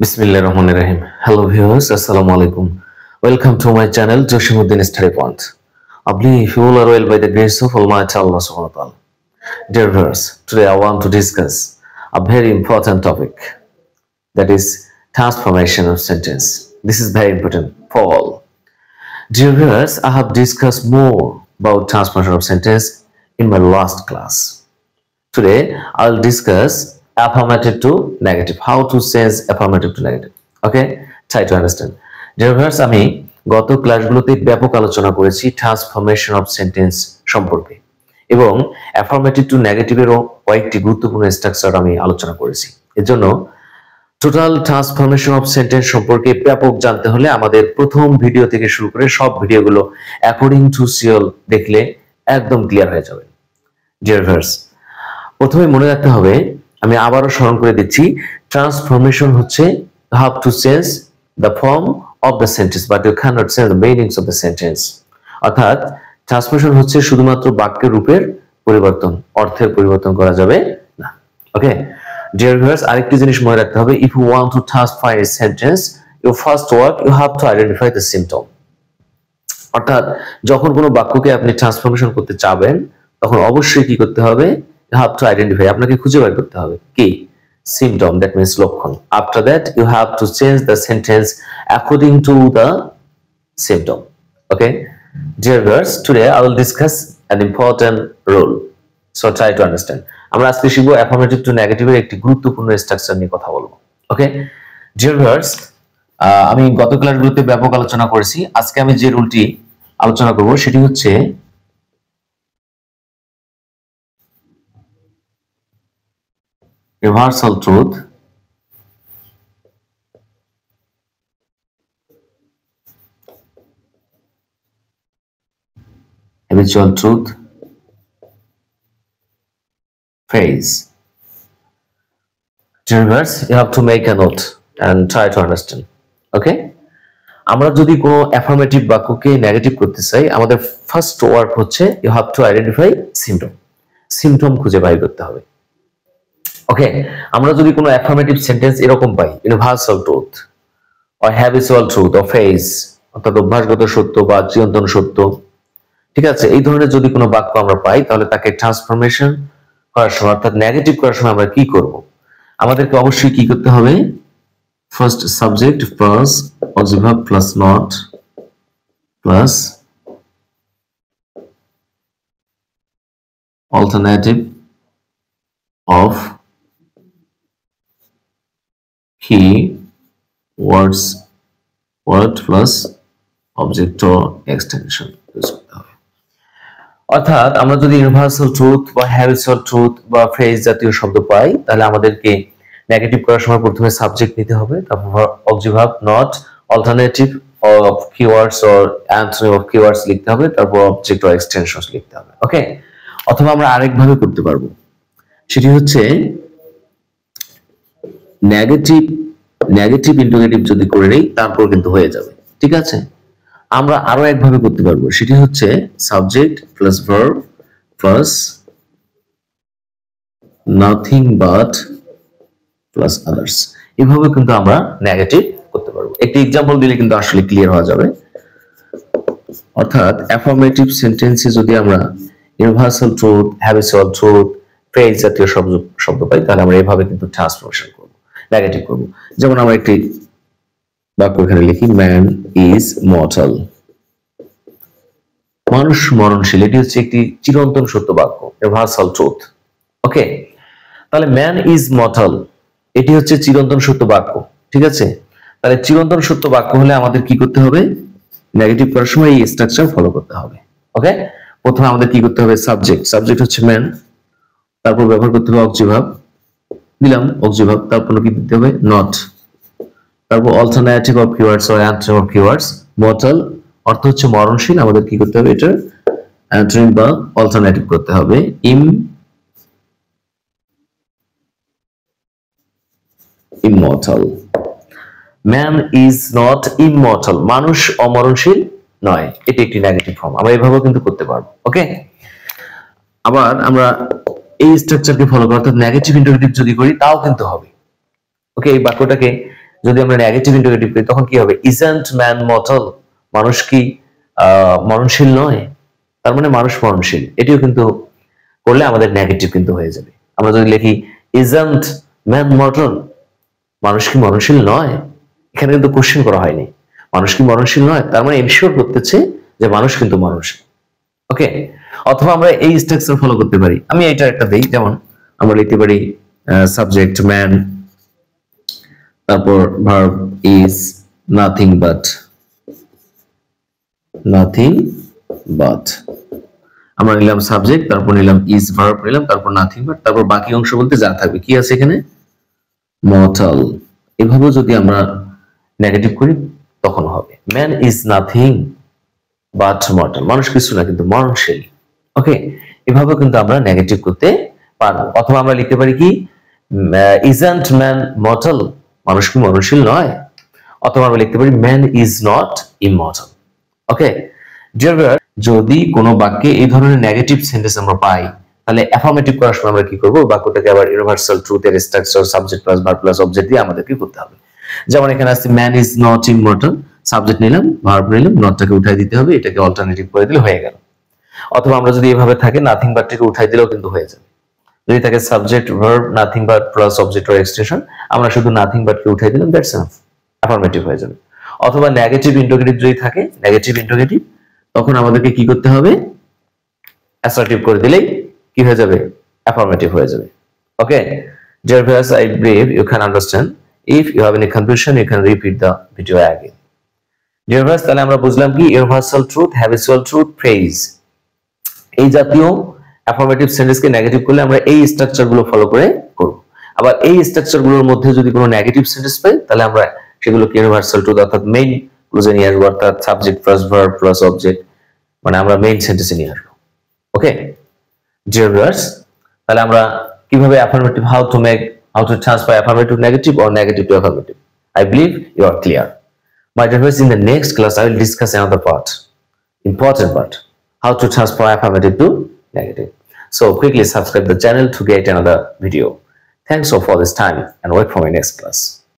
Bismillahirrahmanirrahim. Hello viewers, Assalamu alaikum. Welcome to my channel Joshimuddin Study Point. I believe you all are well by the grace of Almighty Allah subhanahu wa ta'ala. Dear viewers, today I want to discuss a very important topic, that is transformation of sentence. This is very important for all. Dear viewers, I have discussed more about transformation of sentence in my last class. Today I'll discuss affirmative to negative, how to change affirmative to negative. Okay, try to understand. Dear viewers, আমি গত ক্লাসগুলোতে ব্যাপক আলোচনা করেছি transformation of sentence সম্পর্কে এবং affirmative two নেগেটিভেরও কয়েকটি গুরুত্বপূর্ণ স্ট্রাকচার আমি আলোচনা করেছি। এজন্য টোটাল ট্রান্সফরমেশন অফ সেন্টেন্স সম্পর্কে ব্যাপক জানতে হলে আমাদের প্রথম ভিডিও থেকে শুরু করে সব ভিডিওগুলো অ্যাকর্ডিং টু সিওল দেখলে একদম ক্লিয়ার হয়ে যাবে। ডিয়ার ভিউয়ার্স, প্রথমে মনে রাখতে হবে, আমি আবারও স্মরণ করে দিচ্ছি, ট্রান্সফরমেশন হচ্ছে how to change the form of the sentence but you can not change the meanings of the sentence. অর্থাৎ ট্রান্সফরমেশন হচ্ছে শুধুমাত্র বাক্যের রূপের পরিবর্তন, অর্থের পরিবর্তন করা যাবে না। ওকে ডিয়ার ভিউয়ার্স, আরেকটি জিনিস মনে রাখতে হবে, if you want to transfer a sentence your first work you have to identify the symptom. অর্থাৎ যখন কোনো বাক্যকে আপনি ট্রান্সফরমেশন করতে চাবেন তখন অবশ্যই কি করতে হবে, you have to identify, আপনাকে খুঁজে বের করতে হবে কি symptom, that means লক্ষণ। after that you have to change the sentence according to the symptom. Okay dear viewers, today I will discuss an important rule, so try to understand. আমরা আজকে শিখব affirmative to negative এর একটি গুরুত্বপূর্ণ structure নিয়ে কথা বলবো। ওকে dear viewers, আমি গত ক্লাসগুলোতে ব্যাপক আলোচনা করেছি। আজকে আমি যে রুলটি আলোচনা করব সেটি হচ্ছে reversal truth, habitual truth, phrase. Dear viewers, you have to make a note and try to understand. Okay, আমরা যদি কোনো অ্যাফার্মেটিভ বাক্যকে নেগেটিভ করতে চাই, আমাদের ফার্স্ট ওয়ার্ক হচ্ছে you have to identify symptom. Symptom খুঁজে বের করতে হবে। ওকে, আমরা যদি কোনো অ্যাফার্মেটিভ সেন্টেন্স এরকম পাই, universal truth or habitual truth or phase, অর্থাৎ অভ্যাসগত সত্য বা চিরন্তন সত্য, ঠিক আছে, এই ধরনের যদি কোনো বাক্য আমরা পাই তাহলে তাকে ট্রান্সফরমেশন করার সময় অর্থাৎ নেগেটিভ করার সময় আমরা কি করব, আমাদেরকে অবশ্যই কি করতে হবে, first subject plus object plus not plus alternative of key words word plus object or extension use করতে হবে। অর্থাৎ আমরা যদি ইউনিভার্সাল ট্রুথ বা হ্যাবিচুয়াল ট্রুথ বা ফ্রেজ জাতীয় শব্দ পাই তাহলে আমাদেরকে নেগেটিভ করার সময় প্রথমে সাবজেক্ট নিতে হবে, তারপর object not alternative of keywords or Anthony of keywords লিখতে হবে, তারপর অবজেক্ট অর এক্সটেনশনস লিখতে হবে। ওকে, অথবা আমরা আরেকভাবে করতে পারবো, সেটি হচ্ছে নেগেটিভ ইন্টিগ্রেটিভ যদি করে নেই তারপর কিন্তু হয়ে যাবে, ঠিক আছে। আমরা আরো একভাবে করতে পারবো, সেটি হচ্ছে subject plus verb plus nothing but plus others, এভাবে কিন্তু আমরা নেগেটিভ করতে পারবো। একটি এক্সাম্পল দিলে কিন্তু আসলে ক্লিয়ার হয়ে যাবে। অর্থাৎ অ্যাফার্মেটিভ সেন্টেন্সে যদি আমরা universal truth, habitual truth, phrase জাতীয় শব্দ পাই তাহলে আমরা এভাবে কিন্তু ট্রান্সফরমেশন করব, নেগেটিভ করব। যেমন আমরা একটি বাক্য এখানে লিখি, ম্যান ইজ মর্টাল, মানুষ মরণশীল, এটি হচ্ছে একটি চিরন্তন সত্য বাক্য, ইউনিভার্সাল ট্রুথ। ওকে, তাহলে ম্যান ইজ মর্টাল এটি হচ্ছে চিরন্তন সত্য বাক্য, ঠিক আছে। তাহলে চিরন্তন সত্য বাক্য হলে আমাদের কি করতে হবে, নেগেটিভ করার সময় এই স্ট্রাকচার ফলো করতে হবে। ওকে, প্রথমে আমাদের কি করতে হবে, সাবজেক্ট হচ্ছে ম্যান, তারপর ব্যবহার করতে হবে অবজেক্ট দিলাম অবজেক্ট, তারপর কি দিতে হবে নট, তারপর alternative of keywords or antonym of keywords, mortal অর্থ হচ্ছে মরণশীল, আমাদের কি করতে হবে, এটার অ্যান্টোনিম বা অল্টারনেটিভ করতে হবে immortal. Man is not immortal, মানুষ অমরণশীল নয়, এটি একটি নেগেটিভ ফর্ম, আমরা এভাবেও কিন্তু করতে পারবো। ওকে, আবার আমরা এই স্ট্রাকচারকে ফলো করি, অর্থাৎ নেগেটিভ ইন্টারোগেটিভ যদি করি তাও কিন্তু হবে। ওকে, এই বাক্যটাকে যদি আমরা নেগেটিভ ইন্টারোগেটিভ করি তখন কি হবে? ইজন্ট ম্যান মর্টাল, মানুষ কি মরণশীল নয়? তার মানে মানুষ মরণশীল, এটিও কিন্তু করলে আমাদের নেগেটিভ কিন্তু হয়ে যাবে। আমরা যদি লিখি ইজন্ট ম্যান মর্টাল, মানুষ কি মরণশীল নয়, এখানে কিন্তু কোশ্চেন করা হয়নি, মানুষ কি মরণশীল নয়, তার মানে এনশিওর করতেছে যে মানুষ কিন্তু মরণশীল। ওকে, অথবা আমরা এই স্ট্রাকচার ফলো করতে পারি। আমি এটা একটা দেই, যেমন আমরা লিখতে পারি সাবজেক্ট ম্যান, তারপর verb is nothing but, nothing but, আমরা নিলাম সাবজেক্ট, তারপর নিলাম ইজ, ভার্ব নিলাম, তারপর নাথিং বাট, তারপর বাকি অংশ বলতে যা থাকবে কি আছে এখানে, মর্টাল। এভাবে যদি আমরা নেগেটিভ করি তখন হবে man is nothing but mortal, মানুষ কিছু না কিন্তু মরণশীল। ওকে, এভাবে কিন্তু আমরা নেগেটিভ করতে পারবো। অথবা আমরা লিখতে পারি কি ইজন্ট ম্যান মর্টাল, মানুষ কি মরণশীল নয়। অথবা আমরা লিখতে পারি man is not immortal. Okay dear viewer, যদি কোনো বাক্যে এই ধরনের নেগেটিভ সেন্টেন্স আমরা পাই তাহলে অ্যাফার্মেটিভ করার সময় আমরা কি করব? বাক্যটাকে আবার ইউনিভার্সাল ট্রুথের structure subject plus verb plus object দিয়ে আমাদেরকে করতে হবে। যেমন এখানে আছে man is not immortal, subject নিলাম, ভার্ব নিলাম, নটটাকে উঠাই দিতে হবে, এটাকে অল্টারনেটিভ করে দিলে হয়ে গেল। অথবা আমরা যদি এভাবে থাকে নাথিং বাটটাকে উঠাই দিলেও কিন্তু হয়ে যাবে। যদি থাকে subject verb nothing but plus object or extension, আমরা শুধু নাথিং বাটকে উঠাই দিলাম, দ্যাটস এনাফ, অ্যাফার্মেটিভ হয়ে যাবে। অথবা নেগেটিভ ইন্টারোগেটিভ যদি থাকে, নেগেটিভ ইন্টারোগেটিভ, তখন আমাদেরকে কি করতে হবে? অ্যাসার্টিভ করে দিলেই কি হয়ে যাবে? অ্যাফার্মেটিভ হয়ে যাবে। Okay dear viewers, I believe you can understand. If you have any confusion, you can repeat the video again. Dear viewers, তাহলে আমরা বুঝলাম কি universal truth, habitual truth, phrase, এই জাতীয় অ্যাফার্মেটিভ সেন্টেন্সকে নেগেটিভ করলে আমরা এই স্ট্রাকচার গুলো ফলো করে করব। আবার এই স্ট্রাকচার গুলোর মধ্যে যদি কোনো নেগেটিভ সেন্টেন্স পাই তাহলে আমরা সেগুলোকে ইউনিভার্সাল ট্রুথ অর্থাৎ মেইন ক্লোজে নিয়ে আসবো, অর্থাৎ subject plus verb plus object, মানে আমরা মেইন সেন্টেন্সে নিয়ে আসবো। ওকে ডিয়ার ভিউয়ার্স, তাহলে আমরা কিভাবে affirmative, how to transfer affirmative negative or negative to affirmative, I believe you are clear. My dear viewers, in the next class I will discuss another part, important part, how to transfer affirmative to negative. So quickly subscribe the channel to get another video. Thanks for this time and wait for my next class.